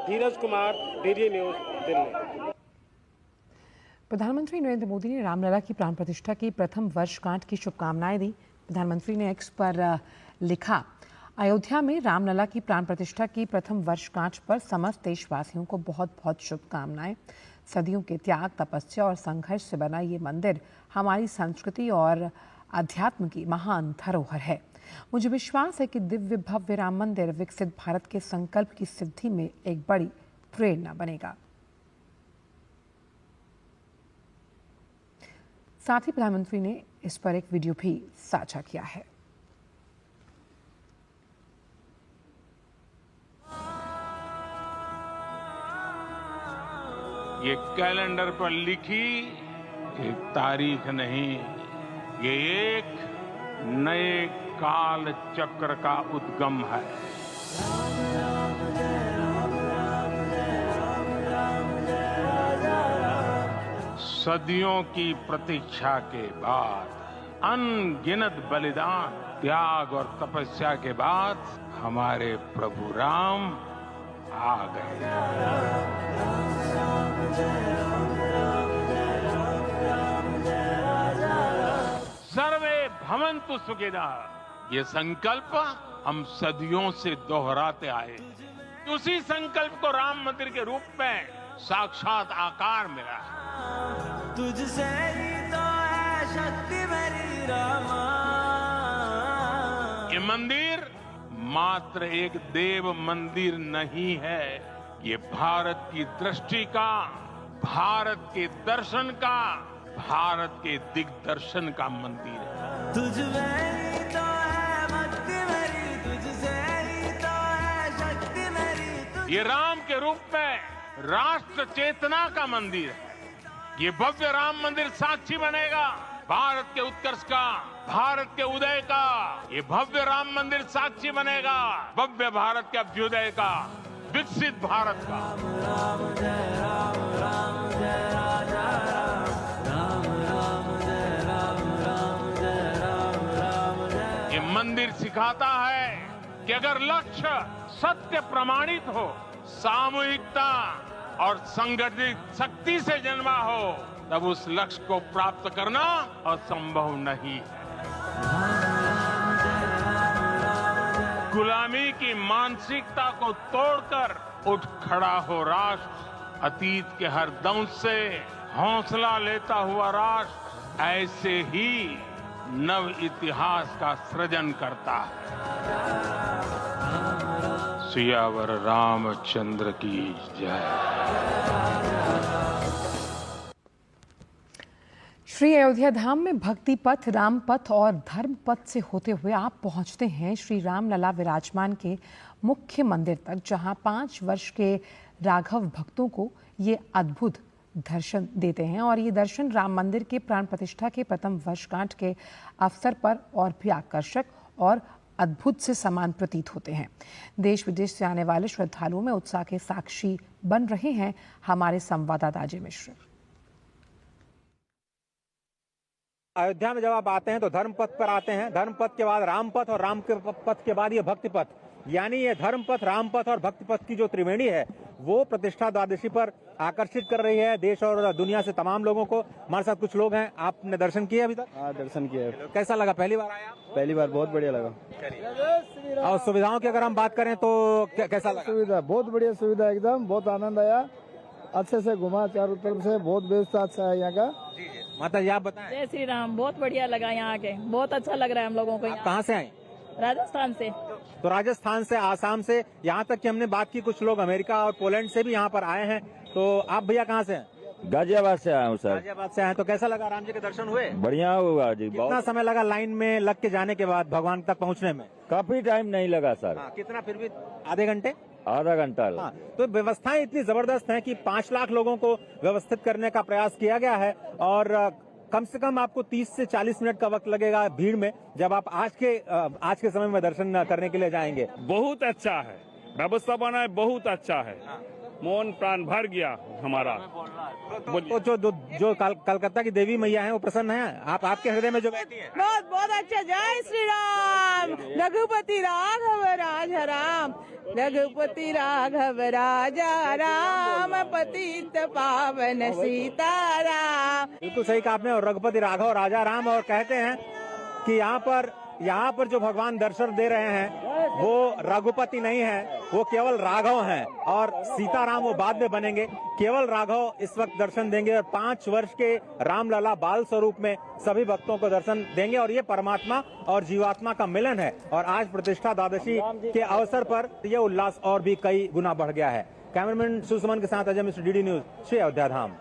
धीरज Kumar, DD news, Delhi. प्रधानमंत्री नरेंद्र मोदी ने रामलला की प्राण प्रतिष्ठा की प्रथम वर्षगांठ की शुभकामनाएं दी। प्रधानमंत्री ने एक्स पर लिखा, अयोध्या में रामलला की प्राण प्रतिष्ठा की प्रथम वर्षगांठ पर समस्त देशवासियों को बहुत बहुत शुभकामनाएं। सदियों के त्याग, तपस्या और संघर्ष से बना ये मंदिर हमारी संस्कृति और अध्यात्म की महान धरोहर है। मुझे विश्वास है कि दिव्य भव्य राम मंदिर विकसित भारत के संकल्प की सिद्धि में एक बड़ी प्रेरणा बनेगा। साथ ही प्रधानमंत्री ने इस पर एक वीडियो भी साझा किया है। ये कैलेंडर पर लिखी एक तारीख नहीं, ये एक नए काल चक्र का उद्गम है। सदियों की प्रतीक्षा के बाद, अनगिनत बलिदान, त्याग और तपस्या के बाद हमारे प्रभु राम आ गए। सर्वे भवन्तु सुखिनः, ये संकल्प हम सदियों से दोहराते आए। उसी संकल्प को राम मंदिर के रूप में साक्षात आकार मिला है। तुझसे ही तो है शक्ति मेरी रामा। ये मंदिर मात्र एक देव मंदिर नहीं है, ये भारत की दृष्टि का, भारत के दर्शन का, भारत के दिग्दर्शन का मंदिर है। तुझ में ही तो है भक्ति मेरी, तुझसे ही तो है शक्ति मेरी। ये राम के रूप में राष्ट्र चेतना का मंदिर है। ये भव्य राम मंदिर साक्षी बनेगा भारत के उत्कर्ष का, भारत के उदय का। ये भव्य राम मंदिर साक्षी बनेगा भव्य भारत के अभ्युदय का, विकसित भारत का। राम जय राम, राम जय राजा राम, राम जय राम, राम जय राम, राम जय। ये मंदिर सिखाता है कि अगर लक्ष्य सत्य प्रमाणित हो, सामूहिकता और संगठित शक्ति से जन्मा हो, तब उस लक्ष्य को प्राप्त करना असंभव नहीं है। गुलामी की मानसिकता को तोड़कर उठ खड़ा हो राष्ट्र, अतीत के हर दंश से हौसला लेता हुआ राष्ट्र ऐसे ही नव इतिहास का सृजन करता है। सियावर रामचंद्र की जय। श्री अयोध्या धाम में भक्ति पथ, राम पथ और धर्म पथ से होते हुए आप पहुंचते हैं श्री रामलला विराजमान के मुख्य मंदिर तक, जहां 5 वर्ष के राघव भक्तों को ये अद्भुत दर्शन देते हैं। और ये दर्शन राम मंदिर के प्राण प्रतिष्ठा के प्रथम वर्षगांठ के अवसर पर और भी आकर्षक और अद्भुत से समान प्रतीत होते हैं। देश विदेश से आने वाले श्रद्धालुओं में उत्साह के साक्षी बन रहे हैं हमारे संवाददाता अजय मिश्र। अयोध्या में जब आप आते हैं तो धर्म पथ पर आते हैं, धर्म पथ के बाद राम पथ और राम के पथ के बाद ये भक्ति पथ, यानी ये धर्म पथ, राम पथ और भक्ति पथ की जो त्रिवेणी है वो प्रतिष्ठा द्वादशी पर आकर्षित कर रही है देश और दुनिया से तमाम लोगों को। हमारे साथ कुछ लोग हैं, आपने दर्शन किए अभी तक? हाँ, दर्शन किए। कैसा लगा? पहली बार आया? पहली बार, बहुत बढ़िया लगा। और सुविधाओं की अगर हम बात करें तो कैसा लगा? सुविधा बहुत बढ़िया सुविधा, एकदम बहुत आनंद आया। अच्छे से घुमा चारों तरफ से, बहुत व्यवस्था अच्छा है यहाँ का। माता जी आप बताएं। जय श्री राम। बहुत बढ़िया लगा यहाँ आके, बहुत अच्छा लग रहा है हम लोगों को। कहाँ से आए? राजस्थान से। तो राजस्थान से, आसाम से, यहाँ तक कि हमने बात की कुछ लोग अमेरिका और पोलैंड से भी यहाँ पर आए हैं। तो आप भैया कहाँ से हैं? गाजियाबाद से आया हूँ सर। गाजियाबाद से आए। तो कैसा लगा? राम जी के दर्शन हुए? बढ़िया हुआ जी। कितना समय लगा लाइन में लग के जाने के बाद भगवान तक पहुँचने में? काफी टाइम नहीं लगा सर। कितना? फिर भी आधे घंटे? आधा घंटा। तो व्यवस्थाएं इतनी जबरदस्त हैं कि 5 लाख लोगों को व्यवस्थित करने का प्रयास किया गया है और कम से कम आपको 30 से 40 मिनट का वक्त लगेगा भीड़ में, जब आप आज के समय में दर्शन करने के लिए जाएंगे। बहुत अच्छा है, व्यवस्था बना है, बहुत अच्छा है। मोहन प्राण भर गया हमारा। तो जो कलकत्ता की देवी मैया है वो प्रसन्न है आपके हृदय में जो बहती है? बहुत बहुत अच्छा। जय श्री राम। रघुपति राघव राजा राम, रघुपति राघव राजा राम, पतित पावन सीताराम। बिल्कुल सही कहा आपने। और रघुपति राघव राजा राम, और कहते हैं कि यहाँ पर जो भगवान दर्शन दे रहे हैं वो रघुपति नहीं है, वो केवल राघव हैं, और सीताराम वो बाद में बनेंगे। केवल राघव इस वक्त दर्शन देंगे और 5 वर्ष के रामलला बाल स्वरूप में सभी भक्तों को दर्शन देंगे। और ये परमात्मा और जीवात्मा का मिलन है। और आज प्रतिष्ठा द्वादशी के अवसर पर यह उल्लास और भी कई गुना बढ़ गया है। कैमरामैन सुसमन के साथ अजय मिश्र, डीडी न्यूज, श्री अयोध्या धाम।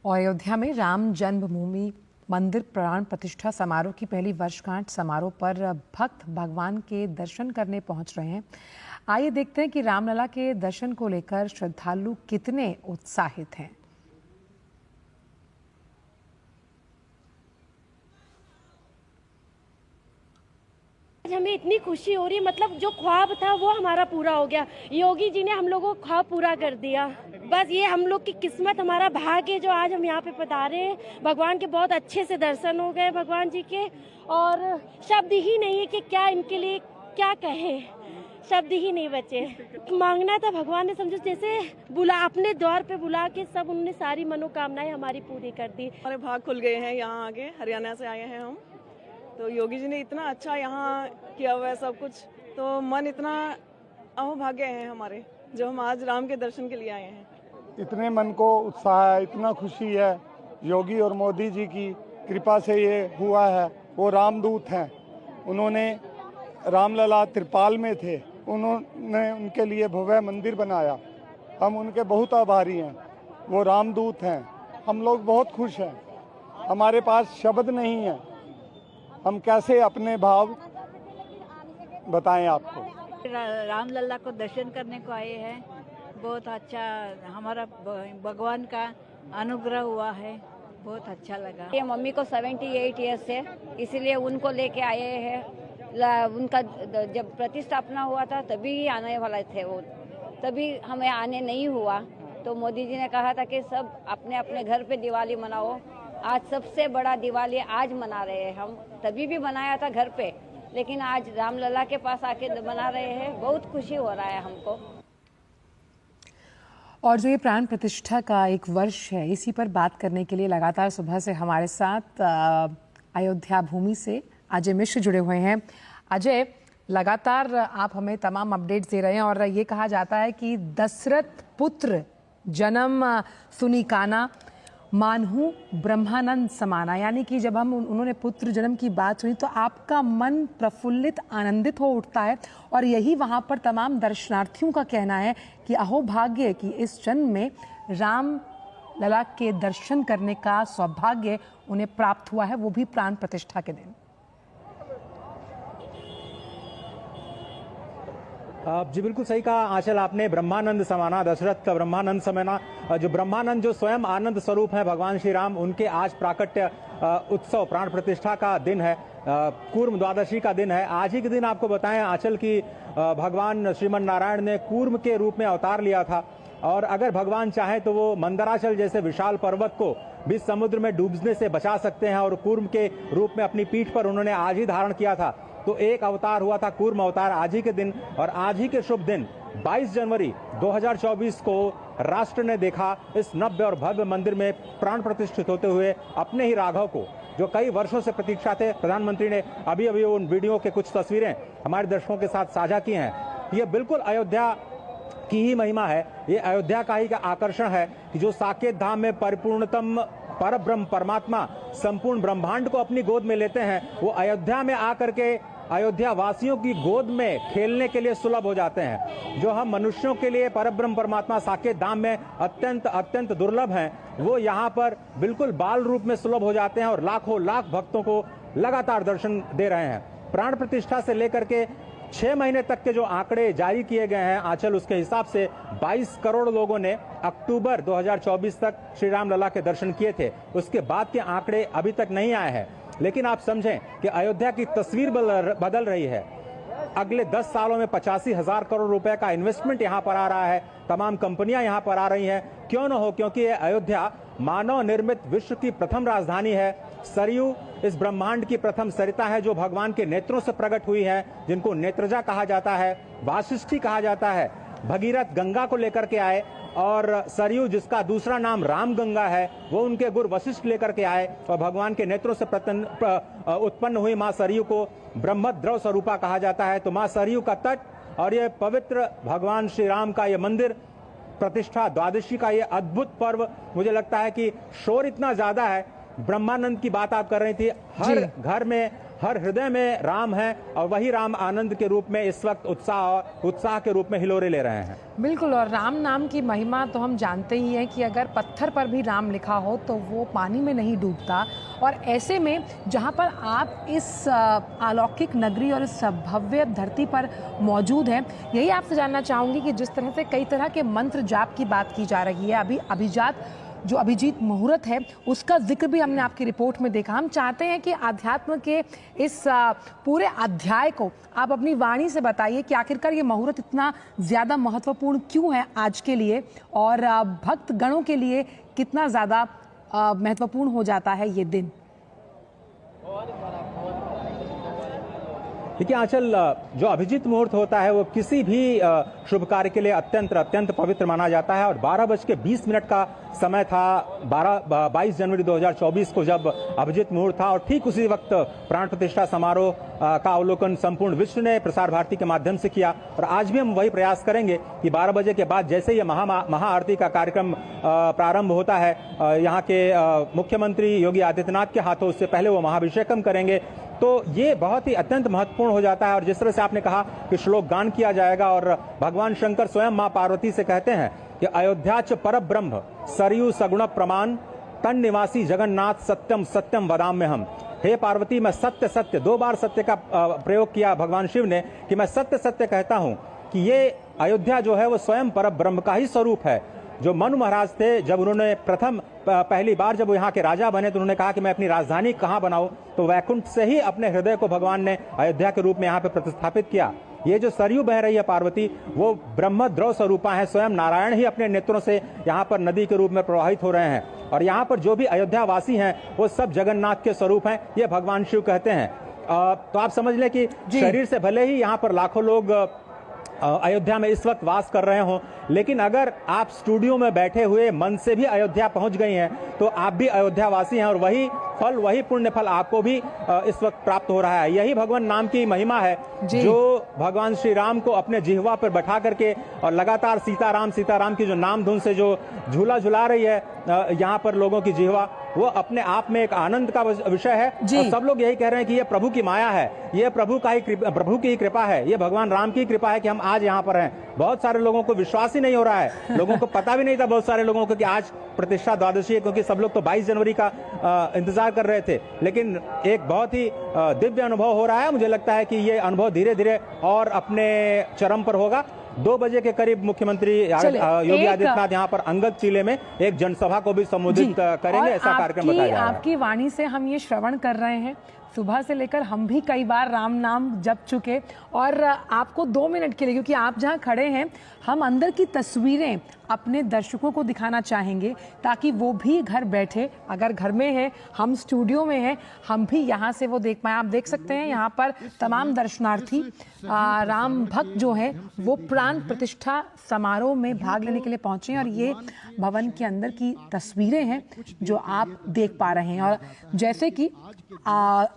अयोध्या में राम जन्मभूमि मंदिर प्राण प्रतिष्ठा समारोह की पहली वर्षगांठ समारोह पर भक्त भगवान के दर्शन करने पहुंच रहे हैं। आइए देखते हैं कि रामलला के दर्शन को लेकर श्रद्धालु कितने उत्साहित हैं। हमें इतनी खुशी हो रही है, मतलब जो ख्वाब था वो हमारा पूरा हो गया। योगी जी ने हम लोगों को ख्वाब पूरा कर दिया। बस ये हम लोग की किस्मत, हमारा भाग्य जो आज हम यहाँ पे पधारे हैं। भगवान के बहुत अच्छे से दर्शन हो गए भगवान जी के, और शब्द ही नहीं है कि क्या इनके लिए क्या कहे, शब्द ही नहीं बचे। मांगना था भगवान ने, समझो जैसे अपने द्वार पे बुला के सब उन्होंने सारी मनोकामनाएं हमारी पूरी कर दी। हमारे भाग खुल गए हैं। यहाँ आगे हरियाणा से आए हैं हम, तो योगी जी ने इतना अच्छा यहाँ किया हुआ है सब कुछ, तो मन इतना अहोभाग्य है हमारे जो हम आज राम के दर्शन के लिए आए हैं। इतने मन को उत्साह है, इतना खुशी है। योगी और मोदी जी की कृपा से ये हुआ है। वो रामदूत हैं, उन्होंने रामलला त्रिपाल में थे, उन्होंने उनके लिए भव्य मंदिर बनाया। हम उनके बहुत आभारी हैं। वो रामदूत हैं। हम लोग बहुत खुश हैं। हमारे पास शब्द नहीं है, हम कैसे अपने भाव बताएं आपको। रामलला को दर्शन करने को आए हैं। बहुत अच्छा, हमारा भगवान का अनुग्रह हुआ है, बहुत अच्छा लगा। ये मम्मी को 78 ईयर्स है, इसलिए उनको लेके आए हैं। उनका जब प्रतिष्ठापना हुआ था तभी आने वाले थे वो, तभी हमें आने नहीं हुआ। तो मोदी जी ने कहा था कि सब अपने अपने घर पे दिवाली मनाओ। आज सबसे बड़ा दिवाली आज मना रहे हैं हम। तभी भी बनाया था घर पे, लेकिन आज रामलला के पास आके मना रहे हैं। बहुत खुशी हो रहा है हमको। और जो ये प्राण प्रतिष्ठा का एक वर्ष है, इसी पर बात करने के लिए लगातार सुबह से हमारे साथ अयोध्या भूमि से अजय मिश्र जुड़े हुए हैं। अजय, लगातार आप हमें तमाम अपडेट्स दे रहे हैं और ये कहा जाता है कि दशरथ पुत्र जन्म सुनिकाना मानहु ब्रह्मानंद समाना, यानी कि जब हम उन्होंने पुत्र जन्म की बात सुनी तो आपका मन प्रफुल्लित आनंदित हो उठता है। और यही वहाँ पर तमाम दर्शनार्थियों का कहना है कि अहोभाग्य कि इस जन्म में राम लला के दर्शन करने का सौभाग्य उन्हें प्राप्त हुआ है, वो भी प्राण प्रतिष्ठा के दिन। जी बिल्कुल सही कहा आंचल आपने। ब्रह्मानंद समाना, दशरथ का ब्रह्मानंद समाना, जो ब्रह्मानंद जो स्वयं आनंद स्वरूप है भगवान श्री राम, उनके आज प्राकट्य उत्सव प्राण प्रतिष्ठा का दिन है, कूर्म द्वादशी का दिन है। आज ही के दिन आपको बताएं आंचल की भगवान श्रीमन नारायण ने कूर्म के रूप में अवतार लिया था। और अगर भगवान चाहे तो वो मंदराचल जैसे विशाल पर्वत को भी समुद्र में डूबने से बचा सकते हैं। और कूर्म के रूप में अपनी पीठ पर उन्होंने आज ही धारण किया था। तो एक अवतार हुआ था कूर्म अवतार आज ही के दिन। और आज ही के शुभ दिन 22 जनवरी 2024 को राष्ट्र ने देखा इस नव्य और भव्य मंदिर में प्राण प्रतिष्ठित होते हुए अपने ही राघव को, जो कई वर्षों से प्रतीक्षा थे। प्रधानमंत्री ने अभी अभी उन वीडियो के कुछ तस्वीरें हमारे दर्शकों के साथ साझा की हैं। ये बिल्कुल अयोध्या की ही महिमा है, ये अयोध्या का ही का आकर्षण है कि जो साकेत धाम में परिपूर्णतम परब्रह्म परमात्मा संपूर्ण ब्रह्मांड को अपनी गोद में लेते हैं, वो अयोध्या में आकर के अयोध्या वासियों की गोद में खेलने के लिए सुलभ हो जाते हैं। जो हम मनुष्यों के लिए परब्रह्म परमात्मा साकेत धाम में अत्यंत अत्यंत दुर्लभ हैं, वो यहाँ पर बिल्कुल बाल रूप में सुलभ हो जाते हैं और लाखों लाख भक्तों को लगातार दर्शन दे रहे हैं। प्राण प्रतिष्ठा से लेकर के 6 महीने तक के जो आंकड़े जारी किए गए हैं आंचल, उसके हिसाब से 22 करोड़ लोगों ने अक्टूबर 2024 तक श्री राम लला के दर्शन किए थे। उसके बाद के आंकड़े अभी तक नहीं आए हैं, लेकिन आप समझें कि अयोध्या की तस्वीर बदल रही है। अगले 10 सालों में 85,000 करोड़ रुपए का इन्वेस्टमेंट यहाँ पर आ रहा है, तमाम कंपनियां यहाँ पर आ रही हैं। क्यों न हो, क्योंकि ये अयोध्या मानव निर्मित विश्व की प्रथम राजधानी है। सरयू इस ब्रह्मांड की प्रथम सरिता है जो भगवान के नेत्रों से प्रकट हुई है, जिनको नेत्रजा कहा जाता है, वाशिष्ठी कहा जाता है। भगीरथ गंगा को लेकर के आए और सरयू जिसका दूसरा नाम राम गंगा है, वो उनके गुरु वशिष्ठ लेकर के आए और भगवान के नेत्रों से उत्पन्न हुई मां सरयू को ब्रह्मद्रव स्वरूपा कहा जाता है। तो मां सरयू का तट और ये पवित्र भगवान श्री राम का ये मंदिर, प्रतिष्ठा द्वादशी का ये अद्भुत पर्व, मुझे लगता है कि शोर इतना ज्यादा है। ब्रह्मानंद की बात आप कर रही थी, हर घर में, हर हृदय में राम है और वही राम आनंद के रूप में इस वक्त उत्साह के रूप में हिलोरे ले रहे हैं। बिल्कुल, और राम नाम की महिमा तो हम जानते ही हैं कि अगर पत्थर पर भी राम लिखा हो तो वो पानी में नहीं डूबता। और ऐसे में जहाँ पर आप इस अलौकिक नगरी और इस भव्य धरती पर मौजूद हैं, यही आपसे जानना चाहूँगी कि जिस तरह से कई तरह के मंत्र जाप की बात की जा रही है, अभी अभिजीत मुहूर्त है उसका जिक्र भी हमने आपकी रिपोर्ट में देखा। हम चाहते हैं कि आध्यात्म के इस पूरे अध्याय को आप अपनी वाणी से बताइए कि आखिरकार ये मुहूर्त इतना ज़्यादा महत्वपूर्ण क्यों है आज के लिए और भक्त गणों के लिए कितना ज़्यादा महत्वपूर्ण हो जाता है ये दिन। देखिए आंचल, जो अभिजीत मुहूर्त होता है वो किसी भी शुभ कार्य के लिए अत्यंत पवित्र माना जाता है और 12:20 का समय था 22 जनवरी 2024 को जब अभिजीत मुहूर्त था और ठीक उसी वक्त प्राण प्रतिष्ठा समारोह का अवलोकन संपूर्ण विश्व ने प्रसार भारती के माध्यम से किया। और आज भी हम वही प्रयास करेंगे कि 12 बजे के बाद जैसे ये महाआरती का कार्यक्रम प्रारंभ होता है, यहाँ के मुख्यमंत्री योगी आदित्यनाथ के हाथों, उससे पहले वो महाभिषेकम करेंगे। तो ये बहुत ही अत्यंत महत्वपूर्ण हो जाता है। और जिस तरह से आपने कहा कि श्लोक गान किया जाएगा और भगवान शंकर स्वयं मां पार्वती से कहते हैं कि अयोध्या च परब्रह्म सरयू सगुण प्रमाण तन निवासी जगन्नाथ सत्यम सत्यम वदाम में हम। हे पार्वती, मैं सत्य सत्य, 2 बार सत्य का प्रयोग किया भगवान शिव ने कि मैं सत्य सत्य कहता हूं कि ये अयोध्या जो है वो स्वयं परब्रह्म का ही स्वरूप है। जो मनु महाराज थे, जब उन्होंने पहली बार जब वो यहाँ के राजा बने तो उन्होंने कहा कि मैं अपनी राजधानी कहाँ बनाऊं, तो वैकुंठ से ही अपने हृदय को भगवान ने अयोध्या के रूप में यहाँ पे प्रतिस्थापित किया। ये जो सरयू बह रही है पार्वती, वो ब्रह्मद्रव स्वरूपा है, स्वयं नारायण ही अपने नेत्रों से यहाँ पर नदी के रूप में प्रवाहित हो रहे हैं। और यहाँ पर जो भी अयोध्या वासी हैं वो सब जगन्नाथ के स्वरूप हैं, ये भगवान शिव कहते हैं। तो आप समझ लें कि शरीर से भले ही यहाँ पर लाखों लोग अयोध्या में इस वक्त वास कर रहे हो, लेकिन अगर आप स्टूडियो में बैठे हुए मन से भी अयोध्या पहुंच गई हैं तो आप भी अयोध्या वासी हैं और वही फल, वही पुण्य फल आपको भी इस वक्त प्राप्त हो रहा है। यही भगवान नाम की महिमा है जो भगवान श्री राम को अपने जिह्वा पर बैठा करके और लगातार सीताराम की जो नाम धुन से जो झूला झुला रही है यहाँ पर लोगों की जिह्वा, वो अपने आप में एक आनंद का विषय है। और सब लोग यही कह रहे हैं कि ये प्रभु की माया है, ये प्रभु की ही कृपा है, ये भगवान राम की कृपा है कि हम आज यहाँ पर हैं। बहुत सारे लोगों को विश्वास ही नहीं हो रहा है, लोगों को पता भी नहीं था, बहुत सारे लोगों को, कि आज प्रतिष्ठा द्वादशी है, क्योंकि सब लोग तो 22 जनवरी का इंतजार कर रहे थे। लेकिन एक बहुत ही दिव्य अनुभव हो रहा है। मुझे लगता है कि ये अनुभव धीरे धीरे और अपने चरम पर होगा। 2 बजे के करीब मुख्यमंत्री योगी आदित्यनाथ यहाँ पर अंगद किले में एक जनसभा को भी संबोधित करेंगे, ऐसा कार्यक्रम बताया जा रहा है। आपकी वाणी से हम ये श्रवण कर रहे हैं, सुबह से लेकर हम भी कई बार राम नाम जप चुके। और आपको 2 मिनट के लिए, क्योंकि आप जहाँ खड़े हैं, हम अंदर की तस्वीरें अपने दर्शकों को दिखाना चाहेंगे ताकि वो भी घर बैठे, अगर घर में है, हम स्टूडियो में हैं, हम भी यहाँ से वो देख पाए। आप देख सकते हैं यहाँ पर तमाम दर्शनार्थी राम भक्त जो है वो प्राण प्रतिष्ठा समारोह में भाग लेने के लिए पहुंचे हैं और ये भवन के अंदर की तस्वीरें हैं जो आप देख पा रहे हैं। और जैसे कि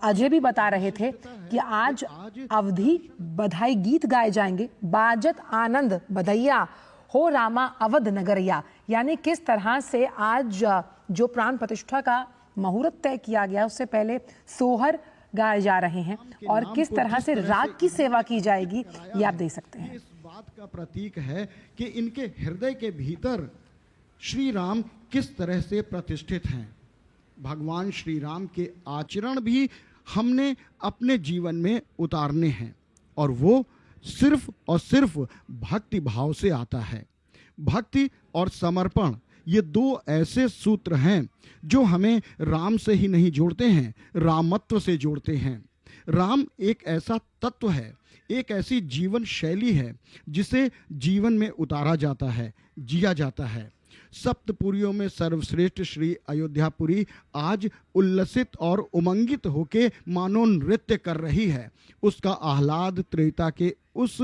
अजय भी बता रहे थे कि आज अवधि बधाई गीत गाए जाएंगे, बाजत आनंद बधैया हो रामा अवध नगरिया, यानी किस तरह से आज जो प्राण प्रतिष्ठा का मुहूर्त तय किया गया उससे पहले सोहर गाए जा रहे हैं और किस तरह से राग की सेवा की जाएगी ये आप देख सकते हैं। इस बात का प्रतीक है कि इनके हृदय के भीतर श्री राम किस तरह से प्रतिष्ठित हैं। भगवान श्री राम के आचरण भी हमने अपने जीवन में उतारने हैं और वो सिर्फ और सिर्फ भक्ति भाव से आता है। भक्ति और समर्पण, ये 2 ऐसे सूत्र हैं जो हमें राम से ही नहीं जोड़ते हैं, रामत्व से जोड़ते हैं। राम एक ऐसा तत्व है, एक ऐसी जीवन शैली है जिसे जीवन में उतारा जाता है, जिया जाता है। सप्तपुरियों में सर्वश्रेष्ठ श्री अयोध्यापुरी आज उल्लसित और उमंगित होके मानो नृत्य कर रही है। उसका आह्लाद त्रेता के उस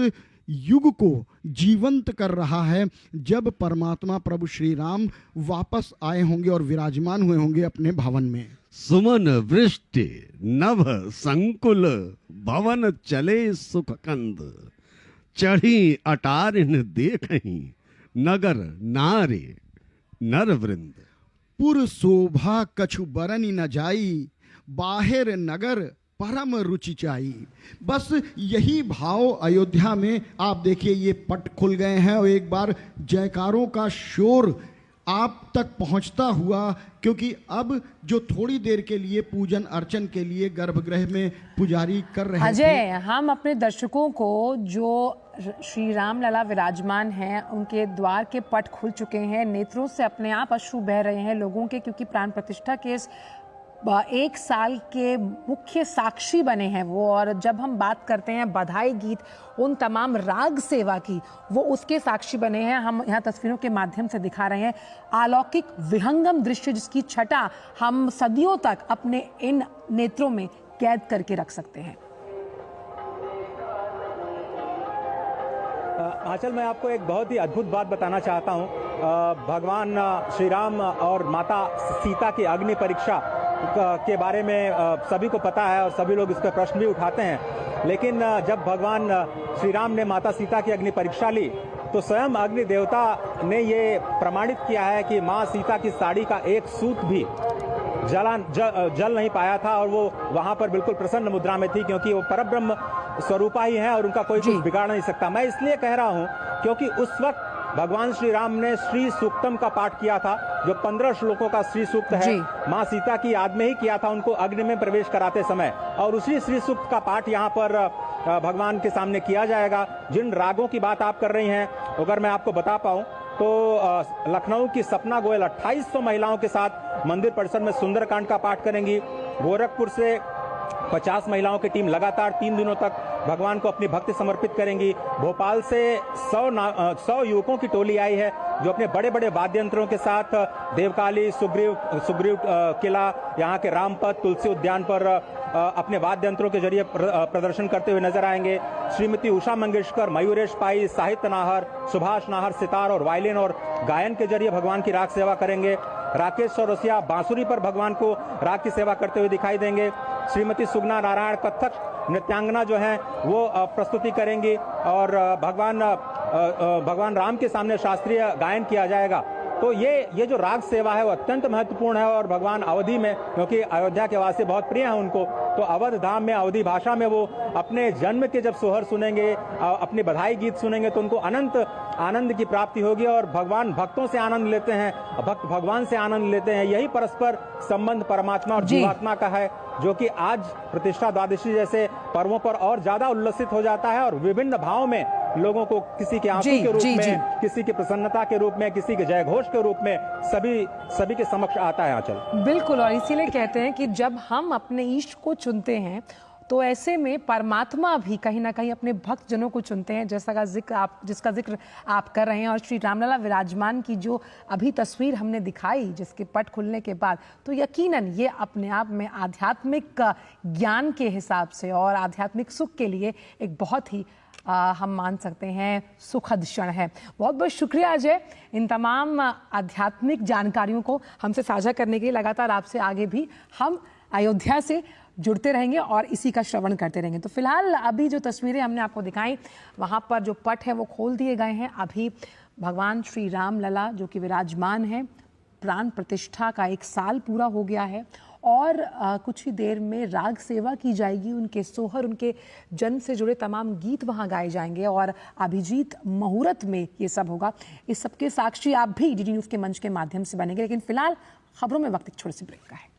युग को जीवंत कर रहा है जब परमात्मा प्रभु श्री राम वापस आए होंगे और विराजमान हुए होंगे अपने भवन में। सुमन वृष्टि नभ संकुल भवन चले सुखकंद, चढ़ी अटारिन देखहीं नगर नारे नर वृंद। पुर शोभा कछु बरनी न जाई, बाहिर नगर परम रुचि चाई। बस यही भाव अयोध्या में आप देखिए, ये पट खुल गए हैं और एक बार जयकारों का शोर आप तक पहुंचता हुआ, क्योंकि अब जो थोड़ी देर के लिए पूजन अर्चन के लिए गर्भगृह में पुजारी कर रहे अजय, हम अपने दर्शकों को जो श्री राम लला विराजमान हैं उनके द्वार के पट खुल चुके हैं, नेत्रों से अपने आप अश्रु बह रहे हैं लोगों के, क्योंकि प्राण प्रतिष्ठा के इस 1 साल के मुख्य साक्षी बने हैं वो। और जब हम बात करते हैं बधाई गीत, उन तमाम राग सेवा की, वो उसके साक्षी बने हैं। हम यहाँ तस्वीरों के माध्यम से दिखा रहे हैं अलौकिक विहंगम दृश्य जिसकी छटा हम सदियों तक अपने इन नेत्रों में कैद करके रख सकते हैं। आंचल, मैं आपको एक बहुत ही अद्भुत बात बताना चाहता हूँ। भगवान श्री राम और माता सीता की अग्नि परीक्षा के बारे में सभी को पता है और सभी लोग इस पर प्रश्न भी उठाते हैं। लेकिन जब भगवान श्री राम ने माता सीता की अग्नि परीक्षा ली तो स्वयं अग्नि देवता ने ये प्रमाणित किया है कि माँ सीता की साड़ी का एक सूत भी जल नहीं पाया था और वो वहां पर बिल्कुल प्रसन्न मुद्रा में थी, क्योंकि वो परब्रह्म स्वरूपा ही है और उनका कोई कुछ बिगाड़ नहीं सकता। मैं इसलिए कह रहा हूं क्योंकि उस वक्त भगवान श्री राम ने श्री सूक्तम का पाठ किया था, जो 15 श्लोकों का श्री सूक्त है, माँ सीता की याद में ही किया था उनको अग्नि में प्रवेश कराते समय। और उसी श्री सूक्त का पाठ यहाँ पर भगवान के सामने किया जाएगा। जिन रागों की बात आप कर रही हैं, अगर मैं आपको बता पाऊं तो लखनऊ की सपना गोयल 2800 महिलाओं के साथ मंदिर परिसर में सुंदरकांड का पाठ करेंगी। गोरखपुर से 50 महिलाओं की टीम लगातार 3 दिनों तक भगवान को अपनी भक्ति समर्पित करेंगी। भोपाल से 100 युवकों की टोली आई है जो अपने बड़े बड़े वाद्य यंत्रों के साथ देवकाली, सुग्रीव किला, यहाँ के रामपथ, तुलसी उद्यान पर अपने वाद्य यंत्रों के जरिए प्रदर्शन करते हुए नजर आएंगे। श्रीमती उषा मंगेशकर, मयूरेश पाई, साहित्य नाहर, सुभाष नाहर सितार और वायलिन और गायन के जरिए भगवान की राग सेवा करेंगे। राकेश चौरसिया बांसुरी पर भगवान को राग की सेवा करते हुए दिखाई देंगे। श्रीमती सुगना नारायण कथक नृत्यांगना जो है वो प्रस्तुति करेंगी और भगवान राम के सामने शास्त्रीय गायन किया जाएगा। तो ये जो राग सेवा है वो अत्यंत महत्वपूर्ण है। और भगवान अवधि में, क्योंकि अयोध्या के वासी बहुत प्रिय हैं उनको, तो अवध धाम में अवधि भाषा में वो अपने जन्म के जब सोहर सुनेंगे, अपनी बधाई गीत सुनेंगे तो उनको अनंत आनंद की प्राप्ति होगी। और भगवान भक्तों से आनंद लेते हैं, भक्त भगवान से आनंद लेते हैं। यही परस्पर संबंध परमात्मा और जीवात्मा का है, जो कि आज प्रतिष्ठा द्वादशी जैसे पर्वों पर और ज्यादा उल्लसित हो जाता है और विभिन्न भाव में लोगों को, किसी के आंसू के रूप में, किसी की प्रसन्नता के रूप में, किसी के जय घोष के रूप में सभी के समक्ष आता है आंचल। बिल्कुल, और इसीलिए कहते हैं कि जब हम अपने ईष्ट को चुनते हैं तो ऐसे में परमात्मा भी कहीं ना कहीं अपने भक्त जनों को चुनते हैं, जिसका जिक्र आप कर रहे हैं। और श्री रामलला विराजमान की जो अभी तस्वीर हमने दिखाई, जिसके पट खुलने के बाद, तो यकीनन ये अपने आप में आध्यात्मिक ज्ञान के हिसाब से और आध्यात्मिक सुख के लिए एक बहुत ही हम मान सकते हैं सुखद क्षण है। बहुत बहुत शुक्रिया अजय, इन तमाम आध्यात्मिक जानकारियों को हमसे साझा करने के लिए। लगातार आपसे आगे भी हम अयोध्या से जुड़ते रहेंगे और इसी का श्रवण करते रहेंगे। तो फिलहाल अभी जो तस्वीरें हमने आपको दिखाई, वहाँ पर जो पट है वो खोल दिए गए हैं। अभी भगवान श्री राम लला जो कि विराजमान है, प्राण प्रतिष्ठा का 1 साल पूरा हो गया है और कुछ ही देर में राग सेवा की जाएगी। उनके सोहर, उनके जन्म से जुड़े तमाम गीत वहाँ गाए जाएंगे और अभिजीत मुहूर्त में ये सब होगा। इस सबके साक्षी आप भी डीडी न्यूज़ के मंच के माध्यम से बनेंगे। लेकिन फिलहाल खबरों में वक्त एक छोटे से ब्रेक का है।